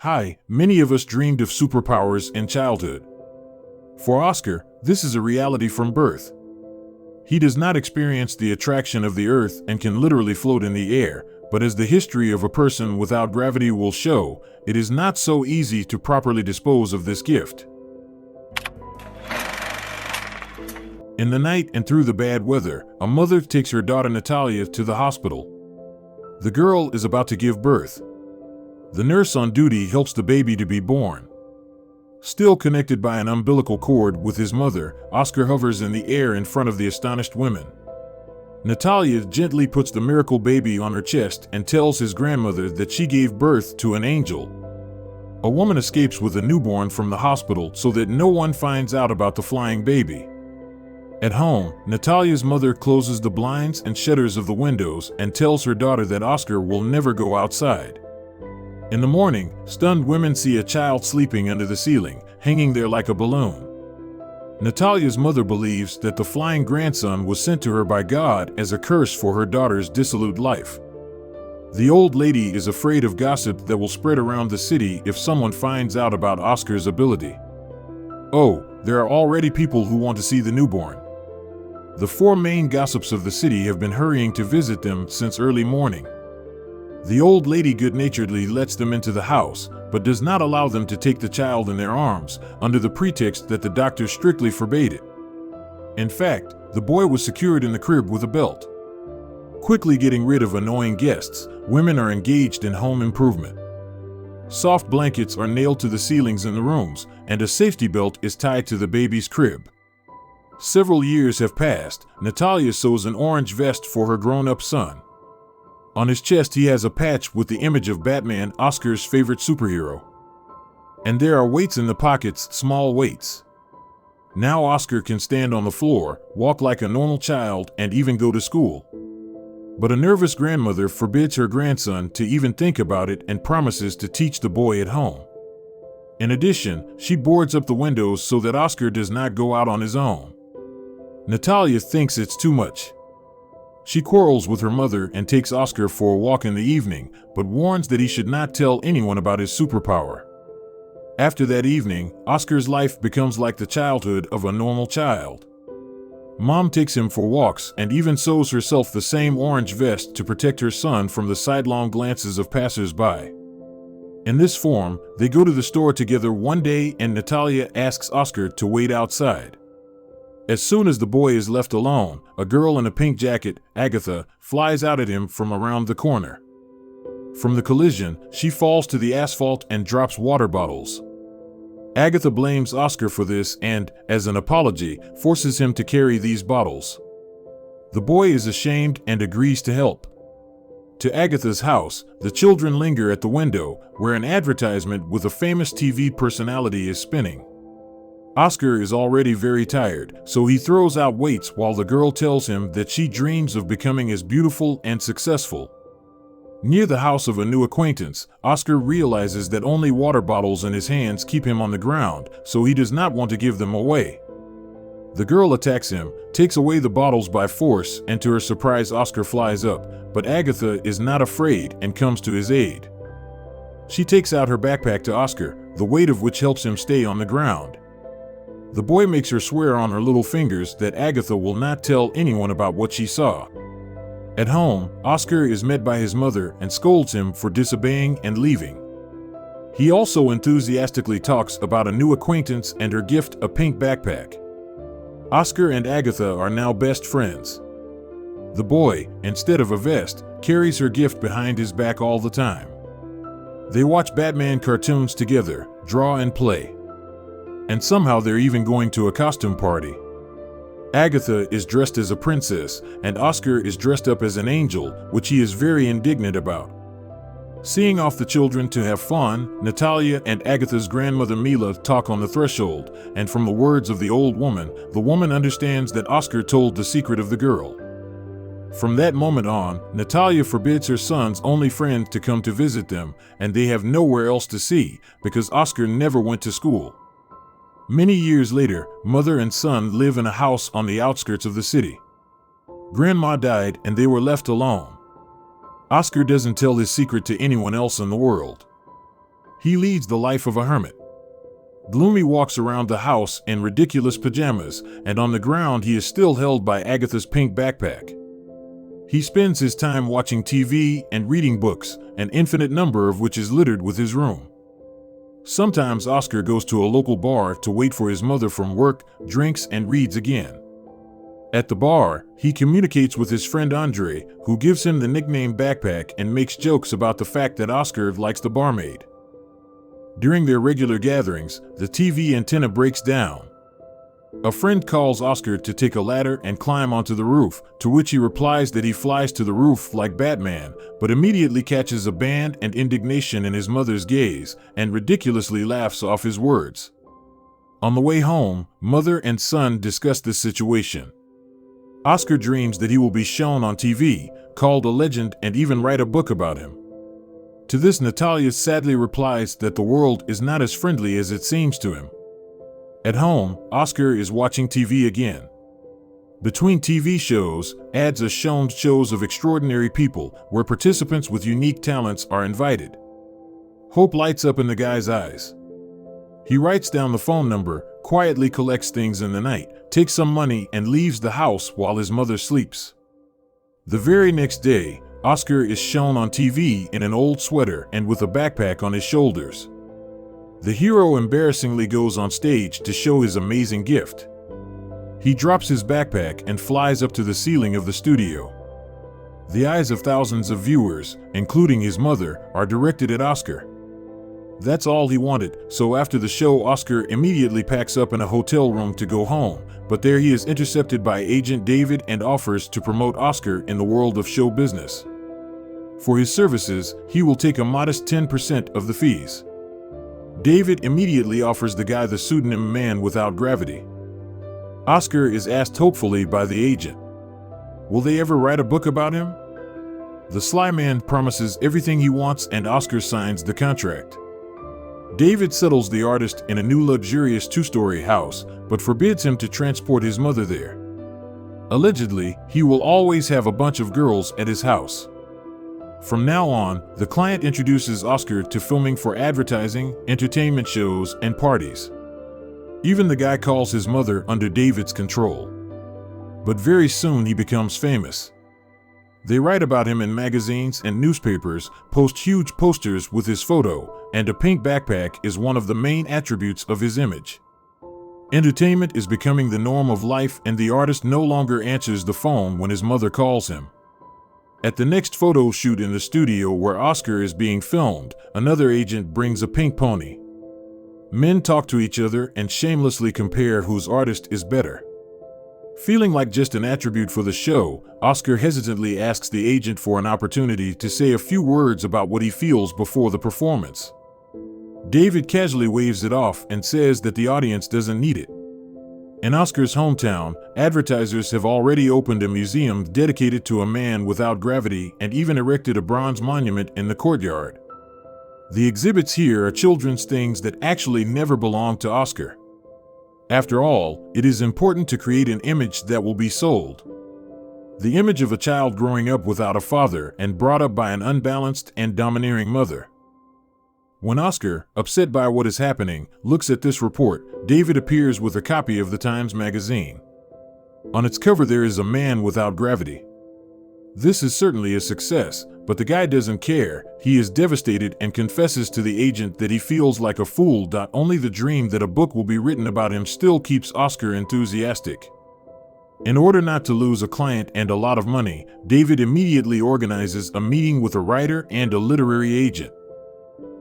Hi, many of us dreamed of superpowers in childhood. For Oscar, this is a reality from birth. He does not experience the attraction of the earth and can literally float in the air, but as the history of a person without gravity will show, it is not so easy to properly dispose of this gift. In the night and through the bad weather, a mother takes her daughter Natalia to the hospital. The girl is about to give birth. The nurse on duty helps the baby to be born. Still connected by an umbilical cord with his mother, Oscar hovers in the air in front of the astonished women. Natalia gently puts the miracle baby on her chest and tells his grandmother that she gave birth to an angel. A woman escapes with a newborn from the hospital so that no one finds out about the flying baby. At home, Natalia's mother closes the blinds and shutters of the windows and tells her daughter that Oscar will never go outside. In the morning, stunned women see a child sleeping under the ceiling, hanging there like a balloon. Natalia's mother believes that the flying grandson was sent to her by God as a curse for her daughter's dissolute life. The old lady is afraid of gossip that will spread around the city if someone finds out about Oscar's ability. Oh, there are already people who want to see the newborn. The four main gossips of the city have been hurrying to visit them since early morning. The old lady good-naturedly lets them into the house, but does not allow them to take the child in their arms, under the pretext that the doctor strictly forbade it. In fact, the boy was secured in the crib with a belt. Quickly getting rid of annoying guests, women are engaged in home improvement. Soft blankets are nailed to the ceilings in the rooms, and a safety belt is tied to the baby's crib. Several years have passed. Natalia sews an orange vest for her grown-up son. On his chest he has a patch with the image of Batman, Oscar's favorite superhero. And there are weights in the pockets, small weights. Now Oscar can stand on the floor, walk like a normal child, and even go to school. But a nervous grandmother forbids her grandson to even think about it and promises to teach the boy at home. In addition, she boards up the windows so that Oscar does not go out on his own. Natalia thinks it's too much. She quarrels with her mother and takes Oscar for a walk in the evening, but warns that he should not tell anyone about his superpower. After that evening, Oscar's life becomes like the childhood of a normal child. Mom takes him for walks and even sews herself the same orange vest to protect her son from the sidelong glances of passers-by. In this form, they go to the store together one day and Natalia asks Oscar to wait outside. As soon as the boy is left alone, a girl in a pink jacket, Agatha, flies out at him from around the corner. From the collision, she falls to the asphalt and drops water bottles. Agatha blames Oscar for this and, as an apology, forces him to carry these bottles. The boy is ashamed and agrees to help. To Agatha's house, the children linger at the window, where an advertisement with a famous TV personality is spinning. Oscar is already very tired, so he throws out weights while the girl tells him that she dreams of becoming as beautiful and successful. Near the house of a new acquaintance, Oscar realizes that only water bottles in his hands keep him on the ground, so he does not want to give them away. The girl attacks him, takes away the bottles by force, and to her surprise Oscar flies up, but Agatha is not afraid and comes to his aid. She takes out her backpack to Oscar, the weight of which helps him stay on the ground. The boy makes her swear on her little fingers that Agatha will not tell anyone about what she saw. At home, Oscar is met by his mother and scolds him for disobeying and leaving. He also enthusiastically talks about a new acquaintance and her gift, a pink backpack. Oscar and Agatha are now best friends. The boy, instead of a vest, carries her gift behind his back all the time. They watch Batman cartoons together, draw and play. And somehow they're even going to a costume party. Agatha is dressed as a princess, and Oscar is dressed up as an angel, which he is very indignant about. Seeing off the children to have fun, Natalia and Agatha's grandmother Mila talk on the threshold, and from the words of the old woman, the woman understands that Oscar told the secret of the girl. From that moment on, Natalia forbids her son's only friend to come to visit them, and they have nowhere else to see, because Oscar never went to school. Many years later, mother and son live in a house on the outskirts of the city. Grandma died and they were left alone. Oscar doesn't tell his secret to anyone else in the world. He leads the life of a hermit. Gloomy walks around the house in ridiculous pajamas, and on the ground he is still held by Agatha's pink backpack. He spends his time watching TV and reading books, an infinite number of which is littered with his room. Sometimes Oscar goes to a local bar to wait for his mother from work, drinks, and reads again. At the bar, he communicates with his friend Andre, who gives him the nickname Backpack and makes jokes about the fact that Oscar likes the barmaid. During their regular gatherings, the TV antenna breaks down. A friend calls Oscar to take a ladder and climb onto the roof, to which he replies that he flies to the roof like Batman, but immediately catches abandon and indignation in his mother's gaze and ridiculously laughs off his words. On the way home, mother and son discuss this situation. Oscar dreams that he will be shown on TV, called a legend, and even write a book about him. To this, Natalia sadly replies that the world is not as friendly as it seems to him. At home, Oscar is watching TV again. Between TV shows, ads are shown shows of extraordinary people where participants with unique talents are invited. Hope lights up in the guy's eyes. He writes down the phone number, quietly collects things in the night, takes some money, and leaves the house while his mother sleeps. The very next day, Oscar is shown on TV in an old sweater and with a backpack on his shoulders. The hero embarrassingly goes on stage to show his amazing gift. He drops his backpack and flies up to the ceiling of the studio. The eyes of thousands of viewers, including his mother, are directed at Oscar. That's all he wanted, so after the show, Oscar immediately packs up in a hotel room to go home, but there he is intercepted by Agent David and offers to promote Oscar in the world of show business. For his services, he will take a modest 10% of the fees. David immediately offers the guy the pseudonym Man Without Gravity. Oscar is asked hopefully by the agent, will they ever write a book about him? The sly man promises everything he wants and Oscar signs the contract. David settles the artist in a new luxurious 2-story house, but forbids him to transport his mother there. Allegedly, he will always have a bunch of girls at his house. From now on, the client introduces Oscar to filming for advertising, entertainment shows, and parties. Even the guy calls his mother under David's control. But very soon he becomes famous. They write about him in magazines and newspapers, post huge posters with his photo, and a pink backpack is one of the main attributes of his image. Entertainment is becoming the norm of life, and the artist no longer answers the phone when his mother calls him. At the next photo shoot in the studio where Oscar is being filmed, another agent brings a pink pony. Men talk to each other and shamelessly compare whose artist is better. Feeling like just an attribute for the show, Oscar hesitantly asks the agent for an opportunity to say a few words about what he feels before the performance. David casually waves it off and says that the audience doesn't need it. In Oscar's hometown, advertisers have already opened a museum dedicated to a man without gravity and even erected a bronze monument in the courtyard. The exhibits here are children's things that actually never belonged to Oscar. After all, it is important to create an image that will be sold. The image of a child growing up without a father and brought up by an unbalanced and domineering mother. When Oscar, upset by what is happening, looks at this report, David appears with a copy of the Times magazine. On its cover there is a man without gravity. This is certainly a success, but the guy doesn't care. He is devastated and confesses to the agent that he feels like a fool. Only the dream that a book will be written about him still keeps Oscar enthusiastic. In order not to lose a client and a lot of money, David immediately organizes a meeting with a writer and a literary agent.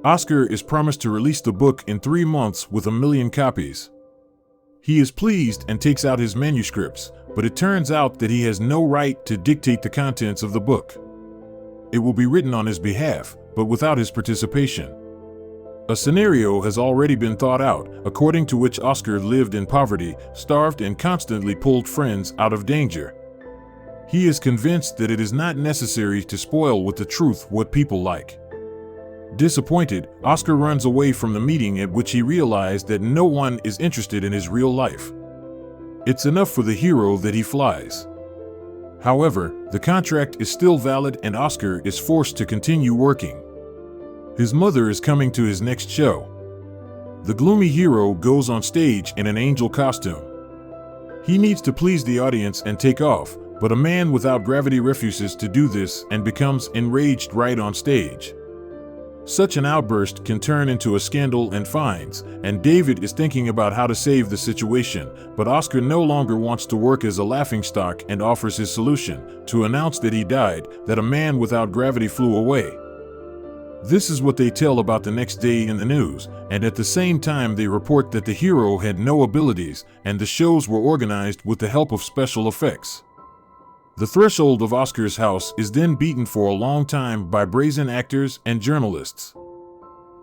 Oscar is promised to release the book in 3 months with 1 million copies. He is pleased and takes out his manuscripts, but it turns out that he has no right to dictate the contents of the book. It will be written on his behalf, but without his participation. A scenario has already been thought out, according to which Oscar lived in poverty, starved, and constantly pulled friends out of danger. He is convinced that it is not necessary to spoil with the truth what people like. Disappointed, Oscar runs away from the meeting, at which he realized that no one is interested in his real life. It's enough for the hero that he flies. However, the contract is still valid and Oscar is forced to continue working. His mother is coming to his next show. The gloomy hero goes on stage in an angel costume. He needs to please the audience and take off, but a man without gravity refuses to do this and becomes enraged right on stage. Such an outburst can turn into a scandal and fines, and David is thinking about how to save the situation, but Oscar no longer wants to work as a laughingstock and offers his solution: to announce that he died, that a man without gravity flew away. This is what they tell about the next day in the news, and at the same time they report that the hero had no abilities and the shows were organized with the help of special effects. The threshold of Oscar's house is then beaten for a long time by brazen actors and journalists.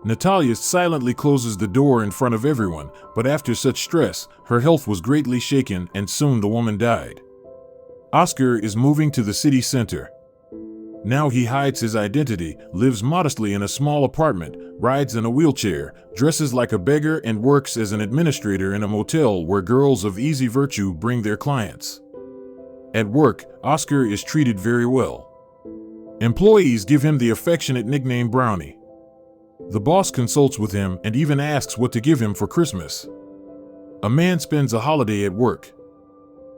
Natalia silently closes the door in front of everyone, but after such stress, her health was greatly shaken and soon the woman died. Oscar is moving to the city center. Now he hides his identity, lives modestly in a small apartment, rides in a wheelchair, dresses like a beggar, and works as an administrator in a motel where girls of easy virtue bring their clients. At work, Oscar is treated very well. Employees give him the affectionate nickname Brownie. The boss consults with him and even asks what to give him for Christmas. A man spends a holiday at work.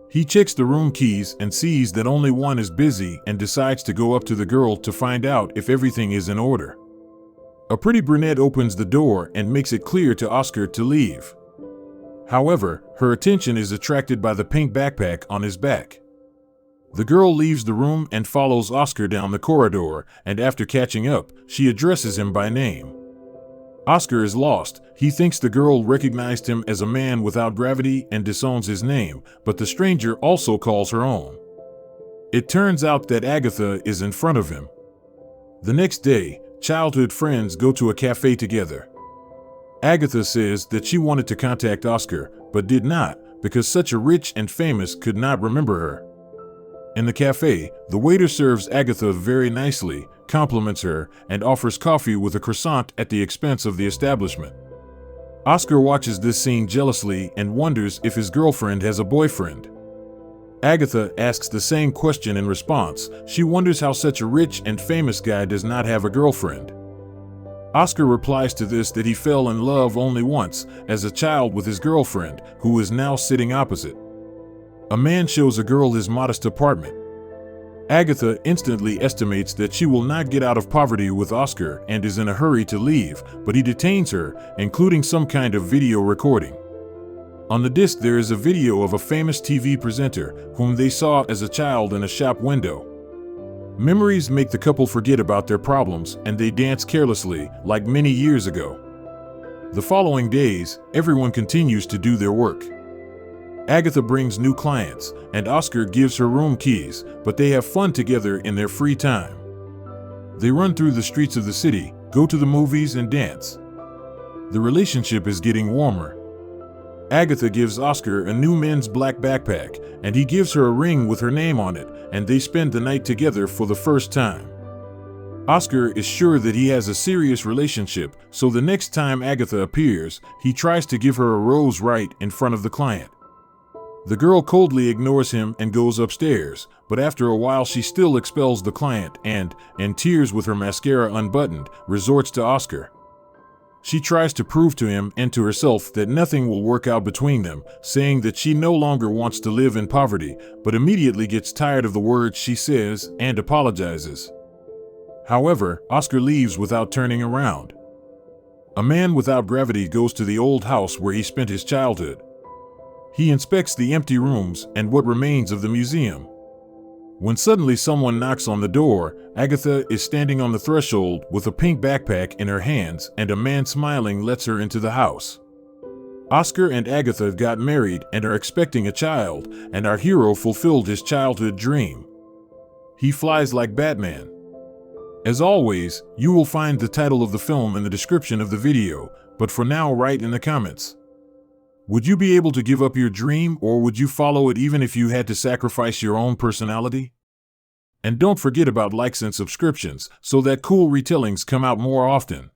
He checks the room keys and sees that only one is busy and decides to go up to the girl to find out if everything is in order. A pretty brunette opens the door and makes it clear to Oscar to leave. However, her attention is attracted by the pink backpack on his back. The girl leaves the room and follows Oscar down the corridor, and after catching up, she addresses him by name. Oscar is lost. He thinks the girl recognized him as a man without gravity and disowns his name, but the stranger also calls her own. It turns out that Agatha is in front of him. The next day, childhood friends go to a cafe together. Agatha says that she wanted to contact Oscar, but did not, because such a rich and famous could not remember her. In the cafe, the waiter serves Agatha very nicely, compliments her, and offers coffee with a croissant at the expense of the establishment. Oscar watches this scene jealously and wonders if his girlfriend has a boyfriend. Agatha asks the same question in response. She wonders how such a rich and famous guy does not have a girlfriend. Oscar replies to this that he fell in love only once, as a child, with his girlfriend, who is now sitting opposite. A man shows a girl his modest apartment. Agatha instantly estimates that she will not get out of poverty with Oscar and is in a hurry to leave, but he detains her, including some kind of video recording. On the disc there is a video of a famous TV presenter, whom they saw as a child in a shop window. Memories make the couple forget about their problems, and they dance carelessly, like many years ago. The following days, everyone continues to do their work. Agatha brings new clients, and Oscar gives her room keys, but they have fun together in their free time. They run through the streets of the city, go to the movies, and dance. The relationship is getting warmer. Agatha gives Oscar a new men's black backpack, and he gives her a ring with her name on it, and they spend the night together for the first time. Oscar is sure that he has a serious relationship, so the next time Agatha appears, he tries to give her a rose right in front of the client. The girl coldly ignores him and goes upstairs, but after a while she still expels the client and, in tears with her mascara unbuttoned, resorts to Oscar. She tries to prove to him and to herself that nothing will work out between them, saying that she no longer wants to live in poverty, but immediately gets tired of the words she says and apologizes. However, Oscar leaves without turning around. A man without gravity goes to the old house where he spent his childhood. He inspects the empty rooms and what remains of the museum. When suddenly someone knocks on the door, Agatha is standing on the threshold with a pink backpack in her hands, and a man smiling lets her into the house. Oscar and Agatha got married and are expecting a child, and our hero fulfilled his childhood dream. He flies like Batman. As always, you will find the title of the film in the description of the video, but for now write in the comments. Would you be able to give up your dream, or would you follow it even if you had to sacrifice your own personality? And don't forget about likes and subscriptions so that cool retellings come out more often.